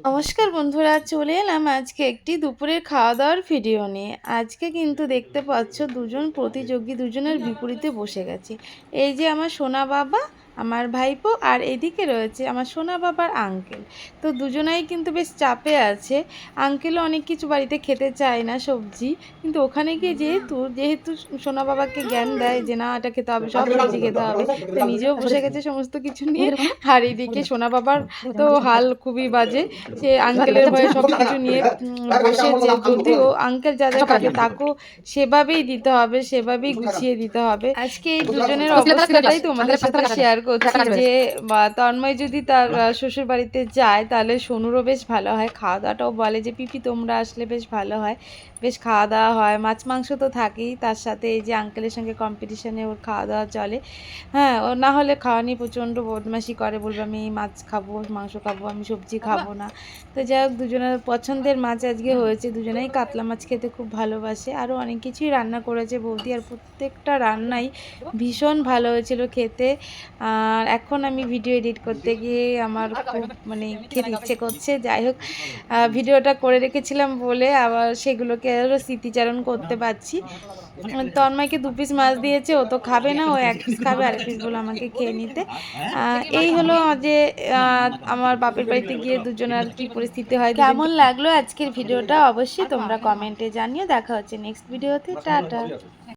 নমস্কার বন্ধুরা, চলে এলাম আজকে একটি দুপুরের খাওয়া দাওয়ার ভিডিও নিয়ে। আজকে কিন্তু দেখতে পাচ্ছ দুজন প্রতিযোগী দুজনের বিপরীতে বসে গেছে। এই যে আমার সোনা বাবা, আমার ভাইপো, আর এদিকে রয়েছে আমার সোনা বাবার আঙ্কেল। তো দুজনাই কিন্তু বেশ চাপে আছে। আঙ্কেলও অনেক কিছু বাড়িতে খেতে চায় না সবজি, কিন্তু ওখানে গিয়ে যেহেতু সোনা বাবাকে জ্ঞান দেয় যে না এটা খেতে হবে, সব সবজি খেতে হবে, তো নিজেও বসে গেছে সমস্ত কিছু নিয়ে। আর এদিকে সোনা বাবার তো হাল খুবই বাজে, সে আঙ্কেলের ভয়ে সব কিছু নিয়ে বসেছে। যদিও আঙ্কেল যা যা খাবে তাকেও সেভাবেই দিতে হবে, সেভাবেই গুছিয়ে দিতে হবে। আজকে এই দুজনের অবস্থাটাই তোমাদের সাথে শেয়ার করছি যে তন্ময় যদি তার শ্বশুর বাড়িতে যায় তাহলে সোনুরও বেশ ভালো হয়, খাওয়া দাওয়াটাও বলে যে পিপি তোমরা আসলে বেশ ভালো হয়, বেশ খাওয়া দাওয়া হয়, মাছ মাংস তো থাকেই, তার সাথে এই যে আঙ্কেলের সঙ্গে কম্পিটিশানে ওর খাওয়া দাওয়া চলে। হ্যাঁ, ও না হলে খাওয়া নিয়ে প্রচণ্ড বদমাশি করে, বলবে আমি মাছ খাবো, মাংস খাবো, আমি সবজি খাবো না। তো যাই হোক, দুজনের পছন্দের মাছ আজকে হয়েছে, দুজনেই কাতলা মাছ খেতে খুব ভালোবাসে। আরও অনেক কিছুই রান্না করেছে বৌদি, আর প্রত্যেকটা রান্নাই ভীষণ ভালো হয়েছিল খেতে। আর এখন আমি ভিডিও এডিট করতে গিয়ে আমার খুব খেতে ইচ্ছে করছে। যাই হোক, ভিডিওটা করে রেখেছিলাম বলে আবার সেগুলোকে আরও স্মৃতিচারণ করতে পারছি। তন্ময়কে 2 পিস মাছ দিয়েছে, ও তো খাবে না, ও 1 পিস খাবে, আর পিস বলে আমাকে খেয়ে নিতে। এই হলো যে আমার বাপের বাড়িতে গিয়ে দুজনের কি পরিস্থিতি হয়। কেমন লাগলো আজকের ভিডিওটা অবশ্যই তোমরা কমেন্টে জানিও। দেখা হচ্ছে নেক্সট ভিডিওতে। টাটা।